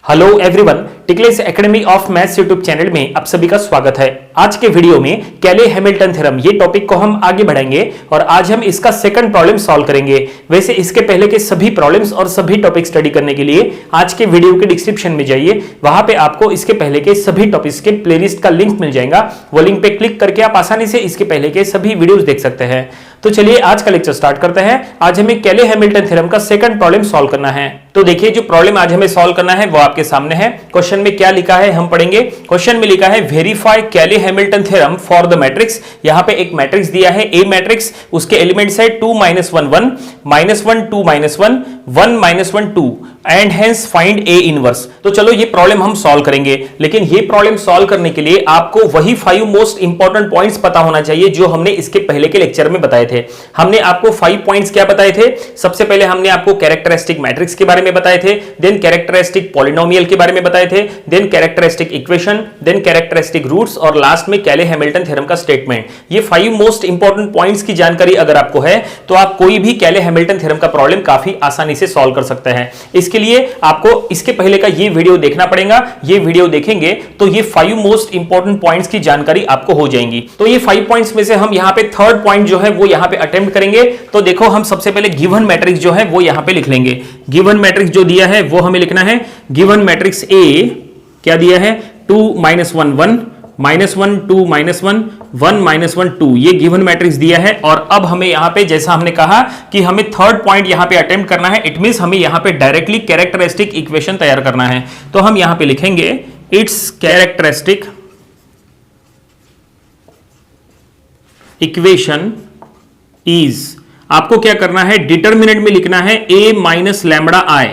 Hello everyone, Tickless academy of maths YouTube channel में आप सभी का स्वागत है। आज के वीडियो में कैले हैमिल्टन थ्योरम ये टॉपिक को हम आगे बढ़ाएंगे और आज हम इसका सेकंड प्रॉब्लम सॉल्व करेंगे। वैसे इसके पहले के सभी प्रॉब्लम्स और सभी टॉपिक स्टडी करने के लिए आज के वीडियो के डिस्क्रिप्शन में जाइए, वहां पे आपको इसके पहले के सभी टॉपिक्स के प्लेलिस्ट का लिंक मिल जाएगा। वो लिंक पे क्लिक करके आप आसानी से इसके पहले के सभी वीडियोस देख सकते हैं। तो चलिए आज का लेक्चर स्टार्ट करते हैं। आज हमें कैले हैमिल्टन थ्योरम का सेकंड प्रॉब्लम सॉल्व करना है। तो देखिए, जो प्रॉब्लम आज हमें सॉल्व करना है वो आपके सामने है। क्वेश्चन में क्या लिखा है हम पढ़ेंगे। क्वेश्चन में लिखा है वेरीफाई कैले Hamilton theorem for the matrix. यहां पे एक मैट्रिक्स दिया है ए मैट्रिक्स, उसके एलिमेंट्स है 2 -1 1 -1 2 -1 1 -1 2 and hence find A inverse. तो चलो ये प्रॉब्लम हम सॉल्व करेंगे, लेकिन ये प्रॉब्लम सॉल्व करने के लिए आपको वही 5 मोस्ट इंपॉर्टेंट पॉइंट्स पता होना चाहिए जो हमने इसके पहले के लेक्चर में बताए थे। हमने आपको 5 पॉइंट्स क्या बताए थे। सबसे पहले हमने आपको कैरेक्टरिस्टिक मैट्रिक्स के बारे में बताए थे, देन कैरेक्टरिस्टिक पॉलिनोमियल के बारे में बताए थे, then characteristic equation, then characteristic roots और लास्ट में कैले हैमिल्टन थ्योरम का स्टेटमेंट। ये 5 मोस्ट इंपॉर्टेंट पॉइंट्स की जानकारी अगर आपको है तो आप कोई भी कैले हैमिल्टन थ्योरम का प्रॉब्लम काफी आसानी से सॉल्व कर सकते हैं। इसके लिए आपको इसके पहले का ये वीडियो देखना पड़ेगा। ये वीडियो देखेंगे तो ये 5 मोस्ट इंपॉर्टेंट पॉइंट्स की जानकारी आपको हो जाएगी। तो ये 5 पॉइंट्स में से हम यहां पे थर्ड पॉइंट जो है वो यहां पे अटेम्प्ट करेंगे। तो देखो, हम सबसे पहले गिवन मैट्रिक्स जो है वो यहां पे लिख लेंगे। गिवन मैट्रिक्स जो दिया है वो हमें लिखना है। गिवन मैट्रिक्स ए क्या दिया है, 2 - 1 1 -1 2 -1 1 -1 2, ये गिवन मैट्रिक्स दिया है। और अब हमें यहां पे, जैसा हमने कहा कि हमें थर्ड पॉइंट यहां पे अटेम्प्ट करना है, इट मींस हमें यहां पे डायरेक्टली कैरेक्टरिस्टिक इक्वेशन तैयार करना है। तो हम यहां पे लिखेंगे इट्स कैरेक्टरिस्टिक इक्वेशन इज, आपको क्या करना है, डिटर्मिनेंट में लिखना है a माइनस लैम्बडा आई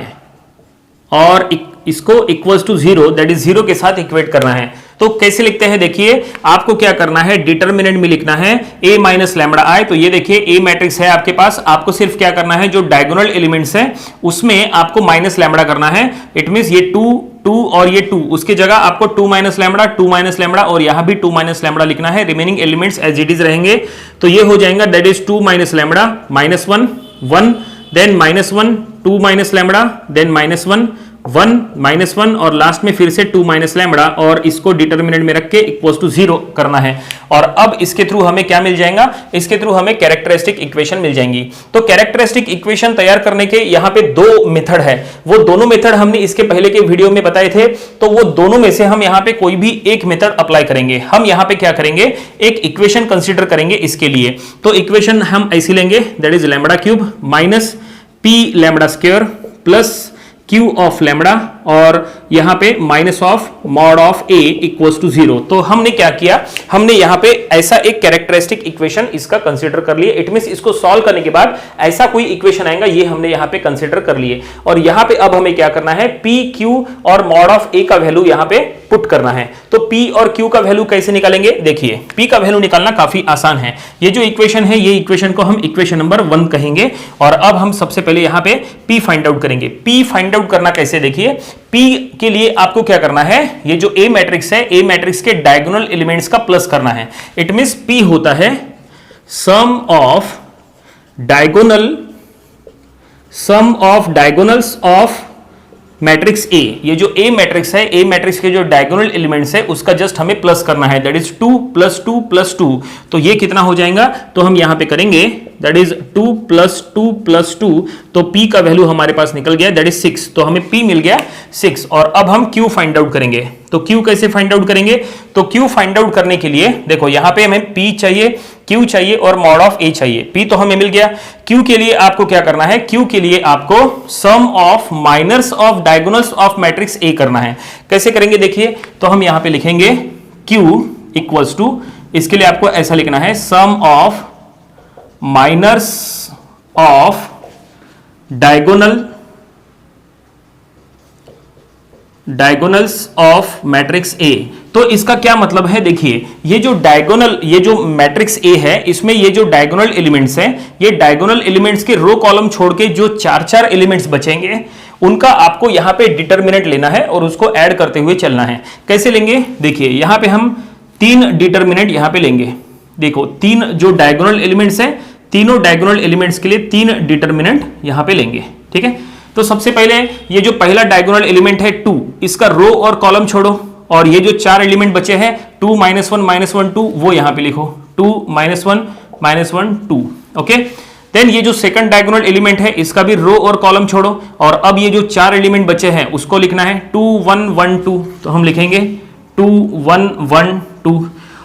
और इसको इक्वल्स टू 0, दैट इज 0 के साथ इक्वेट करना है। तो कैसे लिखते हैं, देखिए आपको क्या करना है, डिटर्मिनेंट में लिखना है a माइनस लैम्बडा आई। तो ये देखिए a मैट्रिक्स है आपके पास, आपको सिर्फ क्या करना है, जो डायगोनल एलिमेंट्स है उसमें आपको माइनस लैम्बडा करना है। इट मींस ये 2 और ये 2, उसकी जगह आपको 2 - लैम्बडा 2 - लैम्बडा और यहां भी 2 - लैम्बडा लिखना है। Remaining elements as it is रहेंगे। तो ये हो जाएगा, that is 2 - lambda -1 1 then -1 2 - lambda then -1 1 -1 और लास्ट में फिर से 2 - लैम्बडा और इसको डिटर्मिनेंट में रख के इक्वल्स टू 0 करना है। और अब इसके थ्रू हमें क्या मिल जाएगा, इसके थ्रू हमें कैरेक्टरिस्टिक इक्वेशन मिल जाएंगी। तो कैरेक्टरिस्टिक इक्वेशन तैयार करने के यहाँ पे 2 मेथड है। वो दोनों मेथड हमने इसके पहले के वीडियो में बताए थे। तो वो दोनों में से हम यहाँ पे कोई भी एक मेथड अप्लाई करेंगे। हम यहाँ पे क्या करेंगे, एक इक्वेशन कंसिडर करेंगे इसके लिए। तो इक्वेशन हम ऐसी लेंगे, that is lambda cube minus p lambda square plus q of lambda और यहां पे minus of mod of a equals to 0। तो हमने क्या किया, हमने यहां पे ऐसा एक कैरेक्टरिस्टिक इक्वेशन इसका कंसीडर कर लिए। इट मींस इसको सॉल्व करने के बाद ऐसा कोई इक्वेशन आएगा, ये हमने यहां पे कंसीडर कर लिए। और यहां पे अब हमें क्या करना है, p q और मॉड ऑफ a का वैल्यू यहां पे पुट करना है। तो p और q का वैल्यू कैसे निकालेंगे, देखिए p का वैल्यू निकालना काफी आसान है। ये जो इक्वेशन है, ये इक्वेशन को हम इक्वेशन नंबर 1 कहेंगे। और अब हम सबसे पहले यहां पे p फाइंड आउट करेंगे। p फाइंड आउट करना कैसे, देखिए p के लिए आपको क्या करना है, ये जो a मैट्रिक्स है, a मैट्रिक्स के डायगोनल एलिमेंट्स का प्लस करना है। इट मींस p होता है sum of diagonals of matrix A। ये जो A मैट्रिक्स है, A मैट्रिक्स के जो डायगोनल एलिमेंट्स है उसका जस्ट हमें प्लस करना है, दैट इज 2 + 2 + 2। तो ये कितना हो जाएगा, तो हम यहां पे करेंगे दैट इज 2 + 2 + 2। तो P का वैल्यू हमारे पास निकल गया, दैट इज 6। तो हमें P मिल गया 6। और अब हम Q फाइंड आउट करेंगे। तो Q कैसे फाइंड आउट करेंगे, तो Q फाइंड आउट करने के लिए देखो यहां पे हमें P चाहिए, Q चाहिए और मॉड ऑफ A चाहिए। P तो हमें मिल गया। Q के लिए आपको क्या करना है, Q के लिए आपको sum of minors of diagonals of matrix A करना है। कैसे करेंगे, देखिए तो हम यहां पे लिखेंगे Q इक्वल्स टू, इसके लिए आपको ऐसा लिखना है, sum of minors of diagonals of matrix A। तो इसका क्या मतलब है, देखिए ये जो मैट्रिक्स A है, इसमें ये जो डायगोनल एलिमेंट्स हैं, ये डायगोनल एलिमेंट्स के रो कॉलम छोड़ के जो 4 एलिमेंट्स बचेंगे उनका आपको यहां पे डिटर्मिनेंट लेना है और उसको ऐड करते हुए चलना है। कैसे लेंगे, देखिए यहां पे हम 3 डिटर्मिनेंट यहां पे लेंगे। देखो 3 जो डायगोनल एलिमेंट्स हैं, तीनों डायगोनल एलिमेंट्स के लिए 3 डिटर्मिनेंट यहां पे लेंगे। ठीक है, तो सबसे पहले ये जो पहला डायगोनल एलिमेंट है 2, इसका रो और कॉलम छोड़ो और ये जो 4 एलिमेंट बचे हैं 2 -1 -1 2 वो यहां पे लिखो 2 -1 -1 2। ओके, देन ये जो सेकंड डायगोनल एलिमेंट है इसका भी रो और कॉलम छोड़ो और अब ये जो 4 एलिमेंट बचे हैं उसको लिखना है 2 1 1 2, तो हम लिखेंगे 2 1 1 2।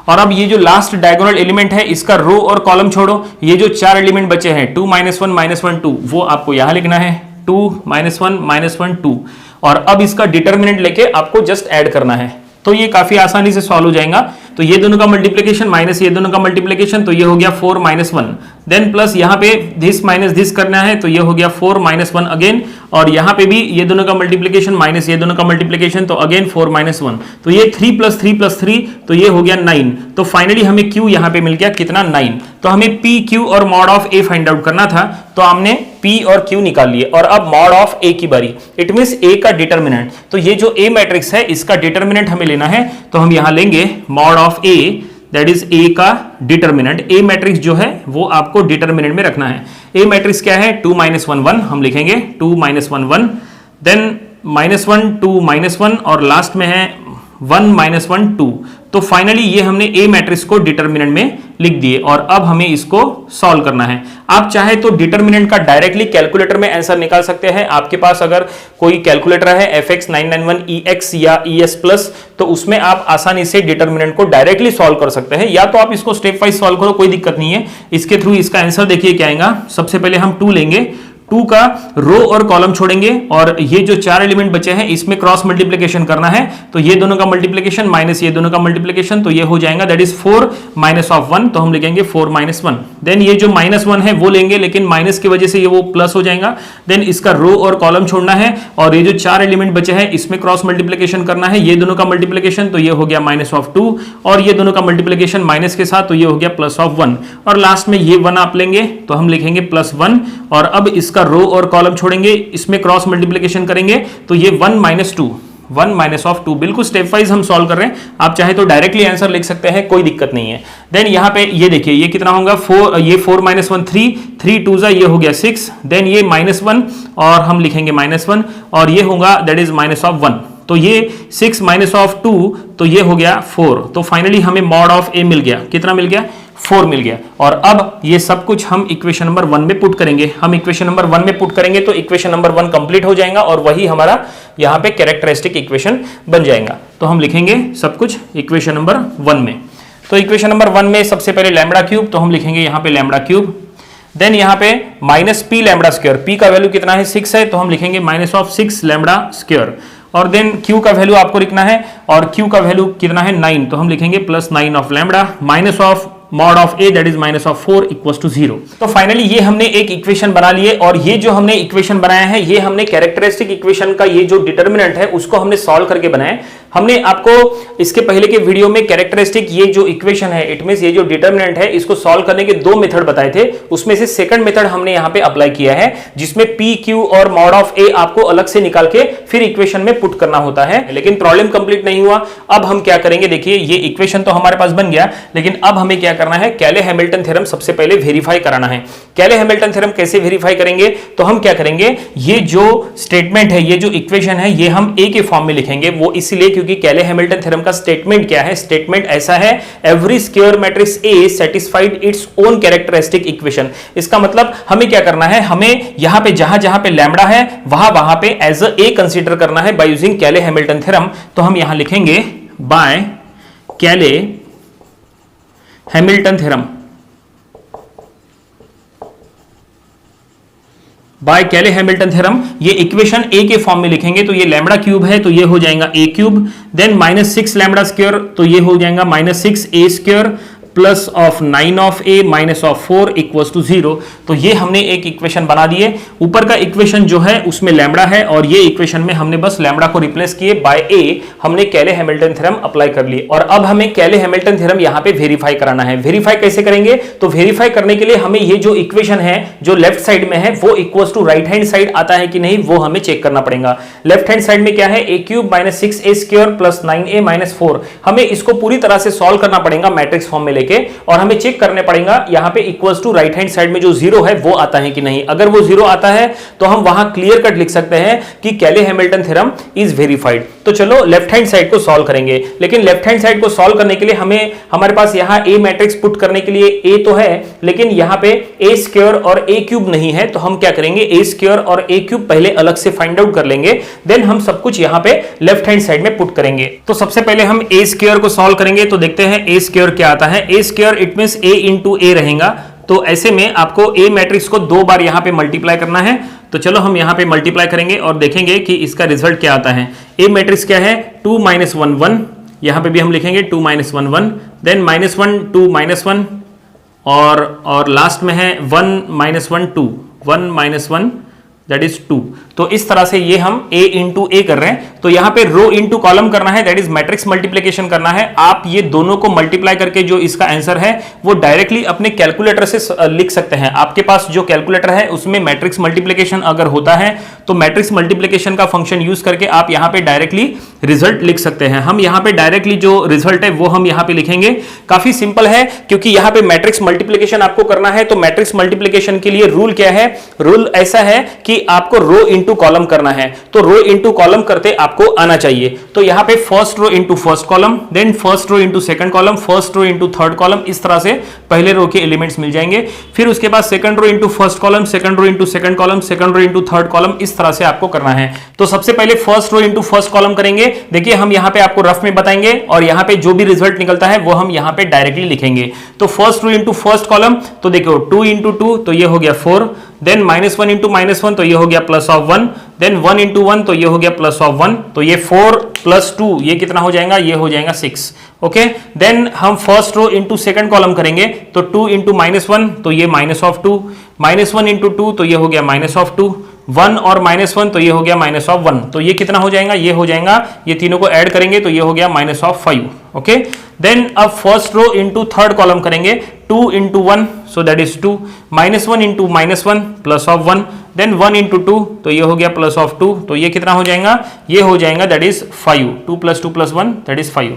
और अब ये जो लास्ट डायगोनल एलिमेंट है इसका रो और कॉलम छोड़ो, ये जो 4 एलिमेंट बचे हैं 2 -1 -1 2 वो आपको यहां लिखना है 2 -1 -1 2। और अब इसका डिटर्मिनेंट लेके आपको जस्ट ऐड करना है, तो ये काफी आसानी से सॉल्व हो जाएगा। तो ये दोनों का मल्टीप्लिकेशन माइनस ये दोनों का मल्टीप्लिकेशन, तो ये हो गया 4 -1, देन प्लस यहाँ पे दिस माइनस दिस करना है, तो ये हो गया 4 -1 अगेन, और यहाँ पे भी ये दोनों का मल्टीप्लिकेशन माइनस ये दोनों का मल्टीप्लिकेशन, तो अगेन 4 -1, तो ये 3 + 3 + 3, तो ये हो गया 9। तो फाइनली हमें Q यहाँ पे मिल गया कितना 9। तो हमें P Q और mod of A find out करना था, तो हमने P और Q निकाल लिए और अब मॉड ऑफ A की बारी, इट मींस A का डिटर्मिनेंट। तो ये जो A मैट्रिक्स है इसका डिटर्मिनेंट हमें लेना है, तो हम यहां लेंगे mod of A, that is A का डिटर्मिनेंट। A मैट्रिक्स जो है वो आपको डिटर्मिनेंट में रखना है। A मैट्रिक्स क्या है 2 -1 1, हम लिखेंगे 2 -1 1, देन -1 2 -1 और लास्ट में है 1 -1 2। तो फाइनली ये हमने A मैट्रिक्स को डिटर्मिनेंट में लिख दिए और अब हमें इसको सॉल्व करना है। आप चाहे तो डिटर्मिनेंट का डायरेक्टली कैलकुलेटर में आंसर निकाल सकते हैं। आपके पास अगर कोई कैलकुलेटर है FX 991 EX या ES प्लस, तो उसमें आप आसानी से डिटर्मिनेंट को डायरेक्टली सॉल्व कर सकते हैं, या तो आप इसको स्टेप वाइज सॉल्व करो, कोई दिक्कत नहीं है। इसके थ्रू इसका आंसर देखिए क्या आएगा। सबसे पहले हम 2 लेंगे, 2 का रो और कॉलम छोड़ेंगे और ये जो 4 एलिमेंट बचे हैं इसमें क्रॉस मल्टीप्लिकेशन करना है, तो ये दोनों का मल्टीप्लिकेशन माइनस ये दोनों का मल्टीप्लिकेशन, तो ये हो जाएगा दैट इज 4 -1, तो हम लिखेंगे 4 -1। देन ये जो -1 है वो लेंगे, लेकिन माइनस की वजह से ये वो प्लस हो जाएगा। देन इसका रो और कॉलम छोड़ना है और ये जो 4 एलिमेंट बचे हैं इसमें क्रॉस मल्टीप्लिकेशन करना है, ये दोनों का मल्टीप्लिकेशन, तो ये हो गया -2 और ये दोनों का मल्टीप्लिकेशन माइनस के साथ, तो ये हो गया +1 और लास्ट में ये 1 आप लेंगे, तो हम लिखेंगे +1 और अब इसका रो और कॉलम छोड़ेंगे, इसमें क्रॉस मल्टीप्लिकेशन करेंगे, तो ये 1 -2 1 -2। बिल्कुल स्टेप वाइज हम सॉल्व कर रहे हैं, आप चाहे तो डायरेक्टली आंसर लिख सकते हैं, कोई दिक्कत नहीं है। देन यहाँ पे ये देखिए ये कितना होगा 4, ये 4 -1 3 2 ये हो गया 6, देन ये -1 और हम लिखेंगे -1 और ये होगा दैट इज -1, तो ये 6 -2, तो ये हो गया 4। तो फाइनली हमें मॉड ऑफ A मिल गया, कितना मिल गया 4 मिल गया। और अब ये सब कुछ हम इक्वेशन नंबर 1 में पुट करेंगे। हम इक्वेशन नंबर 1 में पुट करेंगे तो इक्वेशन नंबर 1 कंप्लीट हो जाएगा और वही हमारा यहाँ पे कैरेक्टरिस्टिक इक्वेशन बन जाएगा। तो हम लिखेंगे सब कुछ इक्वेशन नंबर 1 में। तो इक्वेशन नंबर 1 में सबसे पहले लैम्बडा क्यूब, तो हम लिखेंगे यहाँ पे लैम्बडा क्यूब। देन यहाँ पे -p लैम्बडा स्क्वायर, p का वैल्यू कितना है 6 है, तो हम लिखेंगे -6 लैम्बडा स्क्वायर। और देन q का वैल्यू आपको लिखना है और q का वैल्यू कितना है 9, तो हम लिखेंगे +9 of lambda minus of mod of A that is -4 = 0। तो फाइनली ये हमने एक इक्वेशन बना लिए और ये जो हमने इक्वेशन बनाया है ये हमने कैरेक्टरिस्टिक इक्वेशन का ये जो डिटर्मिनेंट है उसको हमने सॉल्व करके बनाया। हमने आपको इसके पहले के वीडियो में कैरेक्टरिस्टिक ये जो इक्वेशन है इट मींस ये जो डिटर्मिनेंट है इसको सॉल्व करने के 2 मेथड बताए थे, उसमें से सेकंड मेथड हमने यहाँ पे अप्लाई किया है जिसमें P Q और मॉड ऑफ A आपको अलग से निकाल के फिर इक्वेशन में पुट करना होता है। लेकिन प्रॉब्लम कंप्लीट नहीं हुआ। अब हम क्या करेंगे, देखिए ये इक्वेशन तो हमारे पास बन गया, लेकिन अब हमें क्या करना है, कैले हैमिल्टन थ्योरम सबसे पहले वेरीफाई कराना है। कैले हैमिल्टन थ्योरम कैसे वेरीफाई करेंगे, तो हम क्या करेंगे, ये जो स्टेटमेंट है ये जो इक्वेशन है ये हम A के फॉर्म में लिखेंगे। वो इसलिए क्योंकि कैले हैमिल्टन थ्योरम का स्टेटमेंट क्या है, स्टेटमेंट ऐसा है every square matrix A satisfied its own characteristic equation. इसका मतलब हमें क्या करना है, हमें यहां पे जहां पे लैम्बडा है वहां पे एज A कंसीडर करना है बाय यूजिंग कैले हैमिल्टन थ्योरम। तो हम यहां लिखेंगे बाय कैले हैमिल्टन थ्योरम, बाय कैले हैमिल्टन थ्योरम ये इक्वेशन A के फॉर्म में लिखेंगे। तो ये लैम्बडा क्यूब है तो ये हो जाएगा A cube, then -6 lambda square तो ये हो जाएगा -6A square plus of 9 of A minus of 4 = 0। तो ये हमने एक इक्वेशन बना दिए। ऊपर का इक्वेशन जो है उसमें लैम्बडा है और ये इक्वेशन में हमने बस लैम्बडा को रिप्लेस किए बाय A, हमने कैले हैमिल्टन थ्योरम अप्लाई कर लिए। और अब हमें कैले हैमिल्टन थ्योरम यहाँ पे वेरीफाई कराना है। वेरीफाई कैसे करेंगे, तो वेरीफाई करने के लिए हमें ये जो इक्वेशन है जो लेफ्ट साइड में है वो equals to right hand side आता है कि नहीं वो हमें चेक करना पड़ेगा। लेफ्ट हैंड साइड में क्या है, A cube -6A square plus 9A -4। हमें इसको पूरी तरह से सॉल्व करना पड़ेगा मैट्रिक्स फॉर्म में लेके। लेके, और हमें चेक करने पड़ेगा यहाँ पे equals to right hand side में जो जीरो है वो आता है कि नहीं। अगर वो जीरो आता है तो हम वहां क्लियर कट लिख सकते हैं कि कैले हैमिल्टन थ्योरम इज वेरीफाइड। तो चलो लेफ्ट हैंड साइड को सॉल्व करेंगे, लेकिन लेफ्ट हैंड साइड को सॉल्व करने के लिए हमें, हमारे पास यहाँ ए मैट्रिक्स पुट करने के लिए ए तो है, लेकिन यहाँ पे ए स्क्वायर और ए क्यूब नहीं है, तो हम क्या करेंगे, ए स्क्वायर और ए क्यूब पहले अलग से फाइंड आउट कर लेंगे, देन हम सब कुछ यहाँ पे लेफ्ट हैंड साइड में पुट करेंगे। तो सबसे पहले हम ए स्क्वायर को सॉल्व करेंगे, तो देखते हैं ए स्क्वायर क्या आता है। A square it means A into A रहेगा, तो ऐसे में आपको ए मैट्रिक्स को दो बार यहाँ पे मल्टीप्लाई करना है। तो चलो हम यहाँ पे मल्टीप्लाई करेंगे और देखेंगे कि इसका रिजल्ट क्या आता है। ए मैट्रिक्स क्या है, 2 - 1 1, यहाँ पे भी हम लिखेंगे 2 - 1 1, देन -1 2 -1, और लास्ट में है 1 - 1 2, 1 - 1 दैट इज 2। तो इस तरह से ये हम a इंटू ए कर रहे हैं। तो यहां पे रो इंटू कॉलम करना है, दैट इज मैट्रिक्स मल्टीप्लिकेशन करना है। आप ये दोनों को मल्टीप्लाई करके जो इसका आंसर है वो डायरेक्टली अपने कैलकुलेटर से लिख सकते हैं। आपके पास जो कैलकुलेटर है उसमें मैट्रिक्स मल्टीप्लिकेशन अगर होता है तो मैट्रिक्स मल्टीप्लिकेशन का फंक्शन यूज करके आप यहां पे डायरेक्टली रिजल्ट लिख सकते हैं। हम यहां पे डायरेक्टली जो रिजल्ट है वो हम यहां पे लिखेंगे। काफी सिंपल है, क्योंकि यहां पे मैट्रिक्स मल्टीप्लिकेशन आपको करना है। तो मैट्रिक्स मल्टीप्लिकेशन के लिए रूल क्या है, रूल ऐसा है कि आपको रो इंटू कॉलम करना है। तो रो इंटू कॉलम करते आपको आना चाहिए। तो यहां पे first row into first column, then first row into second column, first row into third column, इस तरह से पहले रो के एलिमेंट्स मिल जाएंगे। फिर उसके बाद second row into first column, second row into second column, second row into third column, इस तरह से आपको करना है। तो सबसे पहले first row into first column करेंगे। देखिए हम यहां पे आपको रफ में बताएंगे और यहां पे जो भी रिजल्ट निकलता है वो हम यहां पे डायरेक्टली लिखेंगे। तो first row into first column, तो देखो 2 इंटू 2 तो ये हो गया 4, देन -1 इंटू -1 तो ये हो गया +1, देन 1 इंटू 1 तो ये हो गया +1, तो ये 4 + 2 ये कितना हो जाएगा, ये हो जाएगा 6। ओके, देन हम first row into second column करेंगे। तो 2 इंटू -1 तो ये -2, -1 इंटू 2 तो ये हो गया -2, 1 और -1 तो ये हो गया -1, तो ये कितना हो जाएगा, ये हो जाएगा, ये तीनों को ऐड करेंगे तो ये हो गया -5। ओके, देन अब first row into third column करेंगे। 2 into 1 so that is 2, -1 into -1 +1, then 1 into 2 तो ये हो गया +2, तो ये कितना हो जाएगा, ये हो जाएगा that is 5, 2 + 2 + 1 that is 5।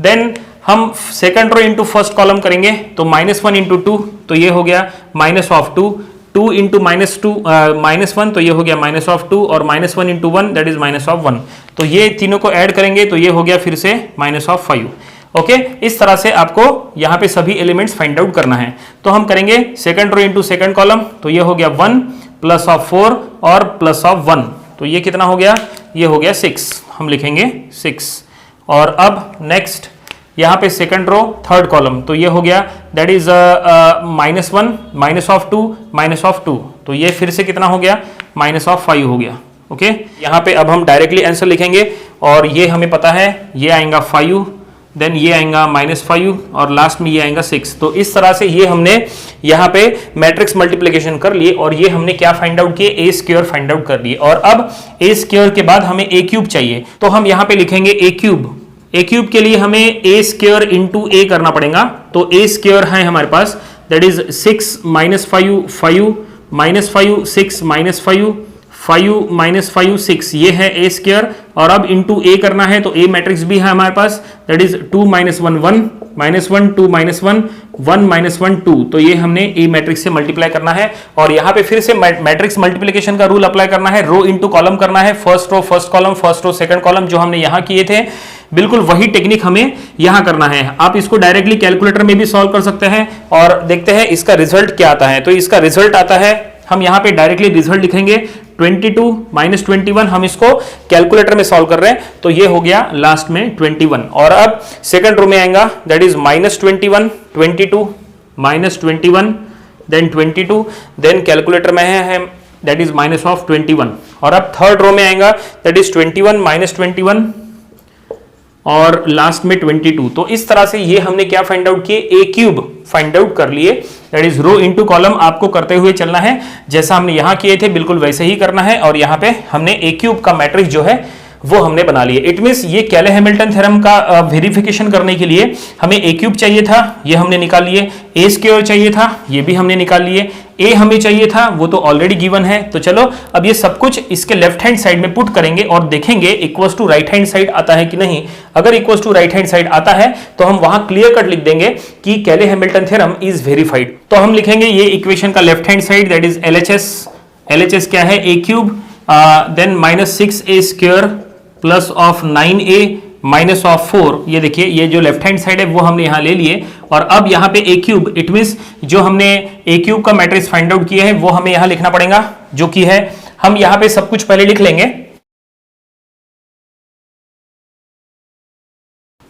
Then हम second row into first column करेंगे। तो -1 इंटू 2 तो ये हो गया -2, 2 इंटू -1 तो ये हो गया -2, और -1 इंटू 1 दैट इज -1, तो ये तीनों को ऐड करेंगे तो ये हो गया फिर से -5। ओके, इस तरह से आपको यहाँ पे सभी एलिमेंट्स फाइंड आउट करना है। तो हम करेंगे second row into second column, तो ये हो गया 1 +4 और +1, तो ये कितना हो गया, ये हो गया 6, हम लिखेंगे 6। और अब नेक्स्ट यहाँ पे सेकंड रो थर्ड कॉलम, तो ये हो गया दैट इज -1 -2, तो ये फिर से कितना हो गया, -5 हो गया। ओके, यहाँ पे अब हम डायरेक्टली आंसर लिखेंगे, और ये हमें पता है ये आएगा 5, देन ये आएगा -5, और लास्ट में ये आएगा 6। तो इस तरह से ये हमने यहाँ पे मैट्रिक्स मल्टीप्लिकेशन कर लिए, और ये हमने क्या फाइंड आउट किए, ए स्क्वायर फाइंड आउट कर लिए। और अब ए स्क्वायर के बाद हमें ए क्यूब चाहिए, तो हम यहाँ पे लिखेंगे ए क्यूब। ए क्यूब के लिए हमें ए स्क्वायर इंटू ए करना पड़ेगा। तो ए स्क्वायर है हमारे पास दैट इज 6 - 5 5 -5 6 -5 5 -5 6, ये है ए स्क्वायर। और अब इंटू ए करना है, तो ए मैट्रिक्स भी है हमारे पास दैट इज 2 - 1 1 -1 2 -1 1 -1 2, तो ये हमने ए मैट्रिक्स से मल्टीप्लाई करना है। और यहाँ पे फिर से मैट्रिक्स मल्टीप्लिकेशन का रूल अप्लाई करना है, रो इंटू कॉलम करना है, first row first column, first row second column, जो हमने यहाँ किए थे बिल्कुल वही टेक्निक हमें यहाँ करना है। आप इसको डायरेक्टली कैलकुलेटर में भी सॉल्व कर सकते हैं, और देखते हैं इसका रिजल्ट क्या आता है। तो इसका रिजल्ट आता है, हम यहाँ पे डायरेक्टली रिजल्ट लिखेंगे 22 - 21, हम इसको कैलकुलेटर में सॉल्व कर रहे हैं, तो ये हो गया लास्ट में 21। और अब सेकंड रो में आएगा that is -21 22 -21 then 22, then calculator में है दैट इज -21। और अब थर्ड रो में आएगा दैट इज 21 -21 और लास्ट में 22। तो इस तरह से ये हमने क्या फाइंड आउट किए, ए क्यूब फाइंड आउट कर लिए। That is row into column आपको करते हुए चलना है, जैसा हमने यहां किए थे बिल्कुल वैसे ही करना है। और यहाँ पे हमने ए क्यूब का मैट्रिक्स जो है वो हमने बना लिए। इट मींस ये कैले हैमिल्टन थ्योरम का वेरिफिकेशन करने के लिए हमें ए क्यूब चाहिए था, ये हमने निकाल लिए। ए स्क्वायर चाहिए था, ये भी हमने निकाल लिए। ए हमें चाहिए था, वो तो ऑलरेडी गिवन है। तो चलो अब ये सब कुछ इसके लेफ्ट हैंड साइड में पुट करेंगे और देखेंगे equals to right hand side आता है कि नहीं। अगर equals to right hand side आता है तो हम वहां क्लियर कट लिख देंगे कि कैले हैमिल्टन थ्योरम इज वेरीफाइड। तो हम लिखेंगे ये इक्वेशन का left hand side that is LHS क्या है, a cube then -6a² plus of 9a minus of 4। ये देखिए ये जो लेफ्ट हैंड साइड है वो हमने यहां ले लिए और अब यहां पे a क्यूब, इट मींस जो हमने a क्यूब का मैट्रिक्स फाइंड आउट किया है वो हमें यहां लिखना पड़ेगा, जो कि है, हम यहां पे सब कुछ पहले लिख लेंगे।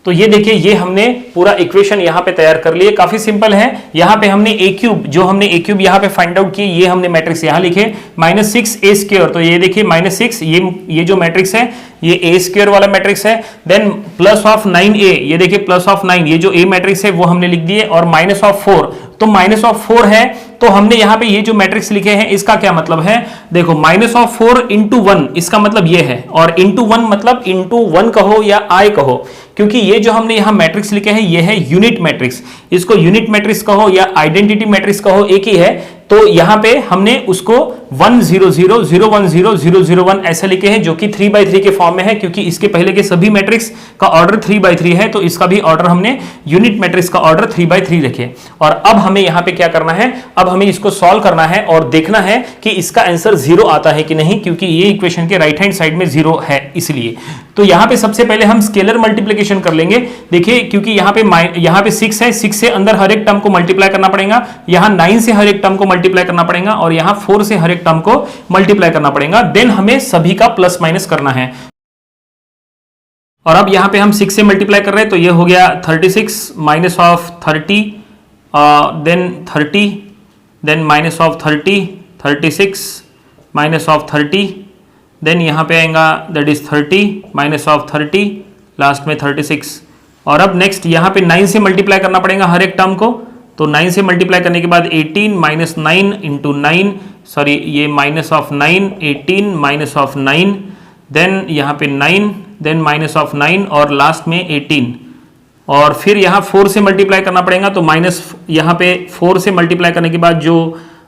तो ये देखिए ये हमने पूरा इक्वेशन यहां पे तैयार कर लिए, काफी सिंपल है। यहां पे हमने a क्यूब, जो हमने a क्यूब यहां पे फाइंड आउट किए, ये हमने मैट्रिक्स यहां लिखे -6a²। तो ये देखिए -6, ये जो मैट्रिक्स है ये a² वाला मैट्रिक्स है। देन प्लस ऑफ 9a, ये देखिए प्लस ऑफ 9, ये जो a मैट्रिक्स है वो हमने लिख दिए और माइनस ऑफ 4। तो माइनस ऑफ 4 है तो हमने यहां पे ये जो मैट्रिक्स लिखे हैं इसका क्या मतलब है, देखो -4 × 1 इसका मतलब ये है, और × 1 मतलब × 1 कहो या I कहो, क्योंकि ये जो हमने यहां मैट्रिक्स लिखे हैं ये है यूनिट मैट्रिक्स। इसको यूनिट मैट्रिक्स कहो या आइडेंटिटी मैट्रिक्स कहो, एक ही है। तो यहां पे हमने उसको 1 0 0 0 1 0 0 0 1 ऐसे लिखे हैं, जो कि 3/3 के फॉर्म में है, क्योंकि इसके पहले के सभी मैट्रिक्स का ऑर्डर 3/3 है। तो इसका भी ऑर्डर हमने यूनिट मैट्रिक्स का ऑर्डर 3/3 रखे। और अब हमें यहां पे क्या करना है, अब हमें इसको सॉल्व करना है और देखना है कि इसका आंसर 0 आता है कि नहीं, क्योंकि ये इक्वेशन के राइट हैंड साइड में 0 है इसलिए। तो यहां पे सबसे पहले हम स्केलर मल्टीप्लिकेशन कर लेंगे। देखिए क्योंकि यहां पे 6 है, 6 से अंदर हर एक टर्म को मल्टीप्लाई करना पड़ेगा, यहां 9 से हर एक टर्म को मल्टीप्लाई करना पड़ेगा और यहां 4 से हर एक टर्म को मल्टीप्लाई करना पड़ेगा। देन हमें सभी का प्लस माइनस करना है। और अब यहां पे हम 6 से मल्टीप्लाई कर रहे हैं तो ये हो गया 36 minus of 30, then 30, then minus of 30, 36 minus of 30, then यहां पे आएगा that is 30 minus of 30, last में 36। और अब नेक्स्ट यहां पे 9 से मल्टीप्लाई करना पड़ेगा हर एक टर्म को। तो 9 से मल्टीप्लाई करने के बाद 18 माइनस 9 इंटू 9, सॉरी ये minus of 9, 18 minus of 9, then यहाँ पे 9, देन माइनस ऑफ 9 और लास्ट में 18। और फिर यहाँ 4 से मल्टीप्लाई करना पड़ेगा, तो माइनस यहाँ पे 4 से मल्टीप्लाई करने के बाद जो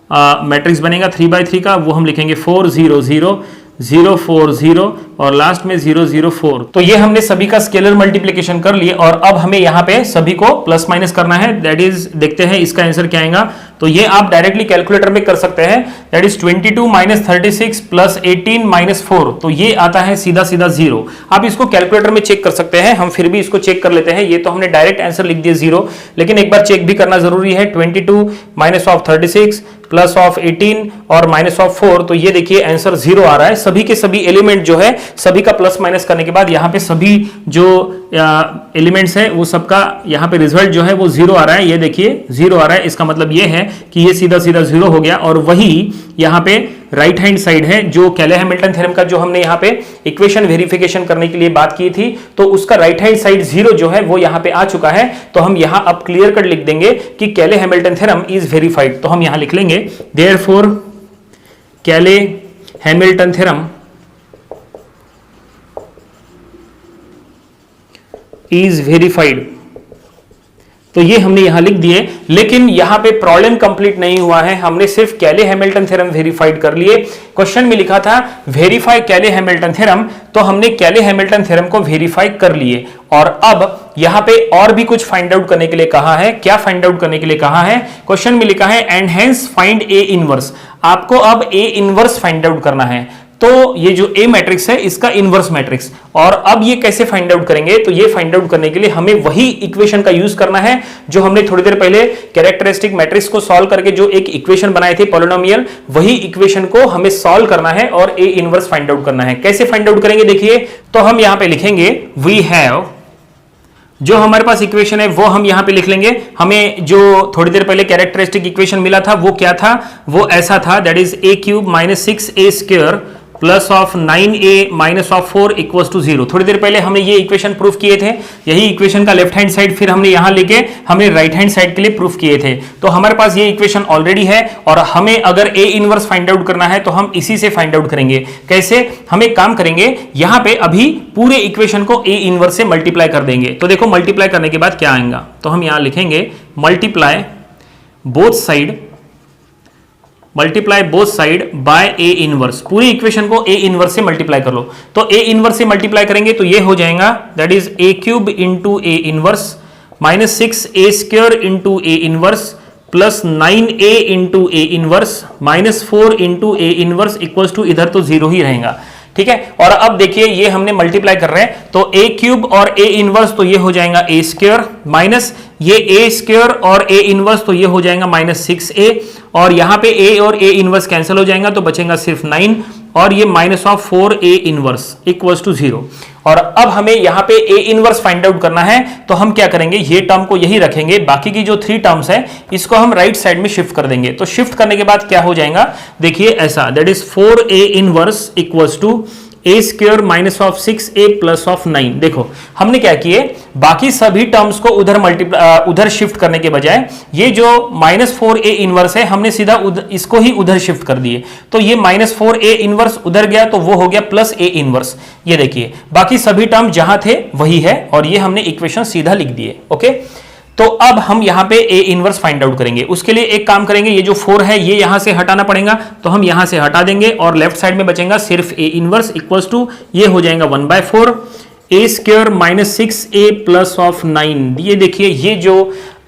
मैट्रिक्स बनेगा 3/3 का, वो हम लिखेंगे 4 0 0 0 4 0 और लास्ट में 0 0 4। तो ये हमने सभी का स्केलर मल्टीप्लिकेशन कर लिए और अब हमें यहाँ पे सभी को प्लस माइनस करना है। दैट इज देखते हैं इसका आंसर क्या आएगा। तो ये आप डायरेक्टली कैलकुलेटर में कर सकते हैं। That is 22 minus 36 plus 18 minus 4, तो ये आता है सीधा सीधा 0। आप इसको कैलकुलेटर में चेक कर सकते हैं, हम फिर भी इसको चेक कर लेते हैं। ये तो हमने डायरेक्ट आंसर लिख दिया 0, लेकिन एक बार चेक भी करना जरूरी है। 22 माइनस ऑफ 36 प्लस ऑफ 18 और माइनस ऑफ 4, तो ये देखिए आंसर 0 आ रहा है। सभी के सभी एलिमेंट जो है सभी का प्लस माइनस करने के बाद यहाँ पे सभी जो एलिमेंट्स है वो सबका यहाँ पे रिजल्ट जो है वो 0 आ रहा है। ये देखिए 0 आ रहा है, इसका मतलब ये है कि ये सीधा सीधा 0 हो गया। और वही यहाँ पे राइट हैंड साइड है जो कैले हैमिल्टन थ्योरम का जो हमने यहाँ पे इक्वेशन वेरिफिकेशन करने के लिए बात की थी, तो उसका राइट हैंड साइड 0 जो है वो यहाँ पे आ चुका है। तो हम यहाँ अब क्लियर कट लिख देंगे कि कैले हैमिल्टन थ्योरम इज वेरीफाइड। तो हम यहाँ लिख लेंगे देयरफॉर कैले हैमिल्टन थ्योरम इज वेरीफाइड। तो ये हमने यहां लिख दिए, लेकिन यहां पे प्रॉब्लम कंप्लीट नहीं हुआ है। हमने सिर्फ कैले हैमिल्टन थ्योरम वेरीफाइड कर लिए। क्वेश्चन में लिखा था वेरीफाई कैले हैमिल्टन थ्योरम, तो हमने कैले हैमिल्टन थ्योरम को वेरीफाई कर लिए। और अब यहां पे और भी कुछ फाइंड आउट करने के लिए कहा है। क्या फाइंड आउट करने के लिए कहा है? क्वेश्चन में लिखा है and hence find A inverse. आपको अब ए इनवर्स फाइंड आउट करना है। तो ये जो ए मैट्रिक्स है इसका इनवर्स मैट्रिक्स, और अब ये कैसे फाइंड आउट करेंगे? तो ये फाइंड आउट करने के लिए हमें वही इक्वेशन का यूज करना है जो हमने थोड़ी देर पहले कैरेक्टरिस्टिक मैट्रिक्स को सॉल्व करके जो एक इक्वेशन बनाए थे पॉलिनोमियल, वही इक्वेशन को हमें सॉल्व करना है और ए इनवर्स फाइंड आउट करना है। कैसे फाइंड आउट करेंगे देखिए, तो हम यहां पे लिखेंगे वी हैव, जो हमारे पास इक्वेशन है वो हम यहां पे लिख लेंगे। हमें जो थोड़ी देर पहले कैरेक्टरिस्टिक इक्वेशन मिला था वो क्या था? वो ऐसा था, that is a cube minus 6a² plus of 9a minus of 4 equals to 0। थोड़ी देर पहले हमने ये इक्वेशन प्रूफ किए थे। यही इक्वेशन का लेफ्ट हैंड साइड फिर हमने यहां लेके हमने राइट हैंड साइड के लिए प्रूफ किए थे। तो हमारे पास ये इक्वेशन ऑलरेडी है और हमें अगर ए इनवर्स फाइंड आउट करना है तो हम इसी से फाइंड आउट करेंगे। कैसे? हम एक काम करेंगे, यहां पे अभी पूरे इक्वेशन को ए इनवर्स से मल्टीप्लाई कर देंगे। तो देखो मल्टीप्लाई करने के बाद क्या आएगा, तो हम यहां लिखेंगे multiply both side multiply both side by A inverse, पूरी इक्वेशन को ए इनवर्स से मल्टीप्लाई कर लो। तो ए इनवर्स से मल्टीप्लाई करेंगे तो ये हो जाएगा that is A cube into A inverse minus 6a square into A inverse plus 9a into A inverse minus 4 into A inverse equals to, इधर तो जीरो ही रहेगा, ठीक है। और अब देखिए ये हमने मल्टीप्लाई कर रहे हैं तो ए क्यूब और ए इनवर्स तो ये हो जाएगा ए स्क्वायर माइनस ये ए स्क्वायर और ए इनवर्स तो ये हो जाएगा माइनस 6a, और यहां पे a और a इनवर्स कैंसिल हो जाएगा तो बचेगा सिर्फ 9 और ये minus of 4a inverse equals to 0। और अब हमें यहां पे a इनवर्स फाइंड आउट करना है तो हम क्या करेंगे, ये टर्म को यही रखेंगे, बाकी की जो 3 टर्म्स है इसको हम राइट साइड में शिफ्ट कर देंगे। तो शिफ्ट करने के बाद क्या हो जाएगा, देखिए ऐसा, that is 4a inverse equals to A square minus of 6a plus of 9। देखो हमने क्या किए, बाकी सभी टर्म्स को उधर शिफ्ट करने के बजाय ये जो माइनस 4a इनवर्स है हमने सीधा इसको ही उधर शिफ्ट कर दिए, तो ये माइनस 4a इनवर्स उधर गया तो वो हो गया प्लस a इनवर्स। ये देखिए बाकी सभी टर्म जहां थे वही है और ये हमने इक्वेशन सीधा लिख दिए। ओके, तो अब हम यहां पे a इनवर्स फाइंड आउट करेंगे। उसके लिए एक काम करेंगे, ये जो 4 है ये यहां से हटाना पड़ेगा तो हम यहां से हटा देंगे और लेफ्ट साइड में बचेगा सिर्फ a इनवर्स इक्वल्स टू, ये हो जाएगा 1/4 a square minus 6a plus of 9। ये देखिए ये जो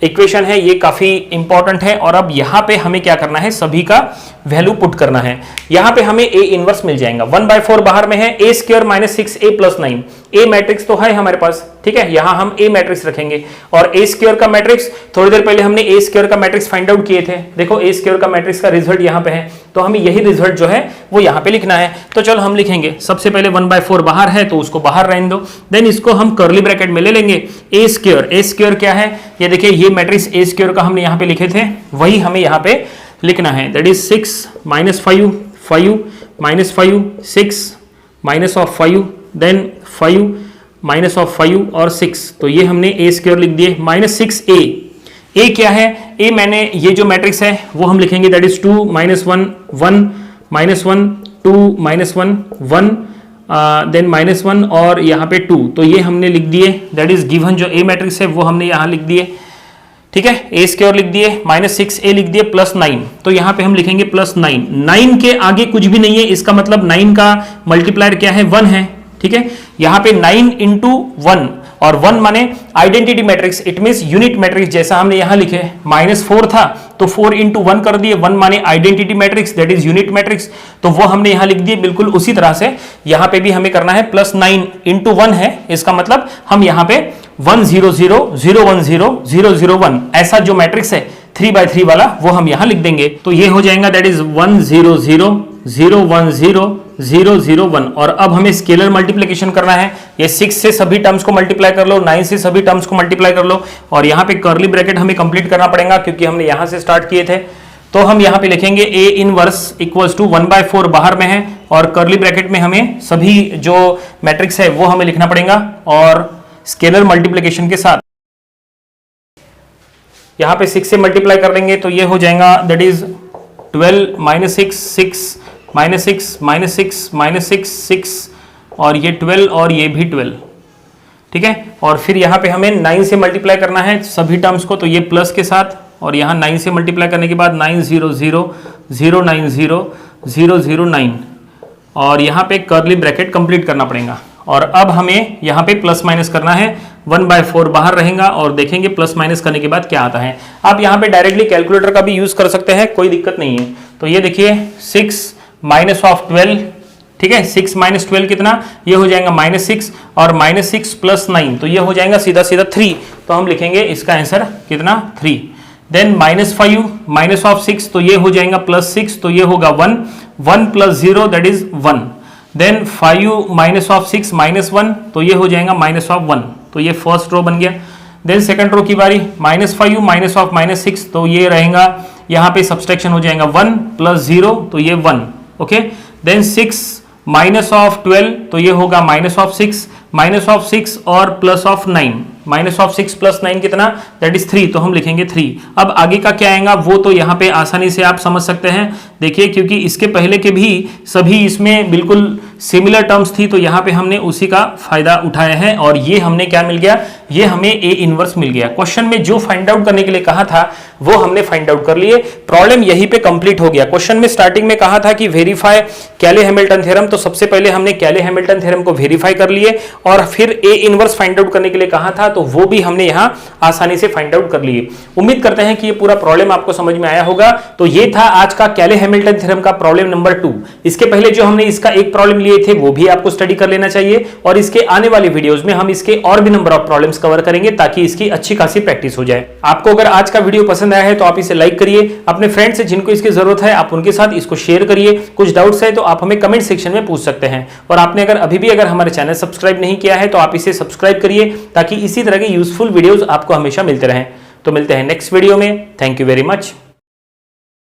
इक्वेशन है ये काफी इंपॉर्टेंट है। और अब यहां पे हमें क्या करना है, सभी का वैल्यू पुट करना है। यहां पे हमें a इनवर्स मिल जाएगा, 1/4 बाहर में है, a square minus 6a plus 9, a matrix तो है हमारे पास, ठीक है। यहां हम a मैट्रिक्स रखेंगे और a स्क्वायर का मैट्रिक्स थोड़ी देर पहले हमने a स्क्वायर का मैट्रिक्स फाइंड आउट किए थे। देखो a स्क्वायर का मैट्रिक्स का रिजल्ट यहां पे है तो हमें यही रिजल्ट जो है वो यहां पे लिखना है। तो चलो हम लिखेंगे, सबसे पहले 1/4 बाहर है तो उसको बाहर रहने दो, देन इसको हम कर्ली ब्रैकेट में ले लेंगे। a स्क्वायर क्या है, ये देखिए ये मैट्रिक्स a स्क्वायर का हमने यहां पे लिखे थे वही हमें यहां पे लिखना है, that is 6 minus 5 5 minus 5 6 minus of 5 then 5 minus of 5 और 6, तो ये हमने a स्क्वायर लिख दिए माइनस 6a। a क्या है, a मैंने ये जो मैट्रिक्स है वो हम लिखेंगे that is 2 minus 1 1 minus 1 2 minus 1 1 then minus 1 और यहाँ पे 2, तो ये हमने लिख दिए दैट इज गिवन जो a मैट्रिक्स है वो हमने यहाँ लिख दिए, ठीक है। a स्क्वायर लिख दिए माइनस 6a लिख दिए प्लस 9, तो यहाँ पे हम लिखेंगे प्लस 9। 9 के आगे कुछ भी नहीं है, इसका मतलब 9 का मल्टीप्लायर क्या है, 1 है, ठीक है। यहाँ पे 9 इंटू 1 और 1 माने identity matrix, it means unit matrix, जैसा हमने यहाँ लिखे माइनस 4 था तो 4 इंटू 1 कर दिए, 1 माने identity matrix that is unit matrix, तो वो हमने यहाँ लिख दिए। बिल्कुल उसी तरह से यहाँ पे भी हमें करना है, प्लस 9 इंटू 1 है, इसका मतलब हम यहाँ पे 1 0 0 0 1 0 0 0 1 ऐसा जो मैट्रिक्स है 3/3 वाला वो हम यहाँ लिख देंगे। तो ये हो जाएगा दैट इज 1 0 0 0 1 0 0 0 1। और अब हमें स्केलर मल्टीप्लिकेशन करना है, ये 6 से सभी टर्म्स को मल्टीप्लाई कर लो, 9 से सभी टर्म्स को मल्टीप्लाई कर लो और यहाँ पे कर्ली ब्रैकेट हमें कंप्लीट करना पड़ेगा क्योंकि हमने यहाँ से स्टार्ट किए थे। तो हम यहाँ पे लिखेंगे a इनवर्स इक्वल्स टू 1/4 बाहर में है और कर्ली ब्रैकेट में हमें सभी जो मैट्रिक्स है वो हमें लिखना पड़ेगा और स्केलर मल्टीप्लिकेशन के साथ यहाँ पे 6 से मल्टीप्लाई कर देंगे तो ये हो जाएगा that is 12 minus 6 6 minus 6 minus 6 minus 6 6 और ये 12 और ये भी 12, ठीक है। और फिर यहाँ पे हमें 9 से मल्टीप्लाई करना है सभी टर्म्स को, तो ये प्लस के साथ और यहाँ 9 से मल्टीप्लाई करने के बाद 9 0 0 0 9 0 0 0 9 और यहाँ पे कर्ली ब्रैकेट कंप्लीट करना पड़ेगा। और अब हमें यहाँ पे प्लस माइनस करना है, 1/4 बाहर रहेगा और देखेंगे प्लस माइनस करने के बाद क्या आता है। आप यहाँ पे डायरेक्टली कैलकुलेटर का भी यूज कर सकते हैं, कोई दिक्कत नहीं है। तो ये देखिए 6 माइनस ऑफ 12, ठीक है, 6 माइनस 12 कितना, ये हो जाएगा -6 और -6 प्लस 9 तो ये हो जाएगा सीधा सीधा 3, तो हम लिखेंगे इसका आंसर कितना 3। देन -5 माइनस ऑफ 6 तो ये हो जाएगा +6 तो ये होगा 1 1 plus 0 that is 1। Then 5 minus of 6 -1 तो ये हो जाएगा -1, तो ये फर्स्ट रो बन गया। देन सेकंड रो की बारी, -5 माइनस ऑफ -6 तो ये रहेगा, यहाँ पे सब्सट्रैक्शन हो जाएगा 1 प्लस 0 तो ये 1, ओके। देन 6 माइनस ऑफ 12 तो ये होगा -6 और प्लस ऑफ 9, -6 प्लस 9 कितना, दैट इज 3, तो हम लिखेंगे 3। अब आगे का क्या आएगा वो तो यहाँ पे आसानी से आप समझ सकते हैं, देखिए क्योंकि इसके पहले के भी सभी इसमें बिल्कुल सिमिलर टर्म्स थी तो यहाँ पे हमने उसी का फायदा उठाया है और ये हमने क्या मिल गया, ये हमें ए इनवर्स मिल गया। क्वेश्चन में जो फाइंड आउट करने के लिए कहा था वो हमने फाइंड आउट कर लिए। प्रॉब्लम यहीं पे कंप्लीट हो गया। क्वेश्चन में स्टार्टिंग में कहा था कि वेरीफाई कैले हैमिल्टन थ्योरम, तो सबसे पहले हमने कैले हैमिल्टन थ्योरम को वेरीफाई कर लिए और फिर ए इनवर्स फाइंड आउट करने के लिए कहा था तो वो भी हमने यहां आसानी से फाइंड आउट कर लिए। उम्मीद करते हैं कि ये पूरा प्रॉब्लम आपको समझ में आया होगा। तो ये था आज का कैले हैमिल्टन थ्योरम का प्रॉब्लम नंबर 2। इसके पहले जो हमने इसका एक प्रॉब्लम लिए थे वो भी आपको स्टडी कर लेना चाहिए और इसके आने वाले वीडियोस में हम इसके और भी नंबर ऑफ प्रॉब्लम्स कवर करेंगे ताकि इसकी अच्छी खासी प्रैक्टिस हो जाए। आपको अगर आज का वीडियो पसंद आया है तो आप इसे लाइक करिए, अपने फ्रेंड्स से जिनको इसकी जरूरत है आप उनके साथ इसको शेयर करिए। कुछ डाउट्स है तो आप हमें कमेंट सेक्शन में पूछ सकते हैं और आपने अगर हमारे चैनल सब्सक्राइब नहीं किया है तो आप इसे सब्सक्राइब करिए ताकि इसी तरह के यूजफुल वीडियोस आपको हमेशा मिलते रहें। तो मिलते हैं नेक्स्ट वीडियो में। Thank you very much.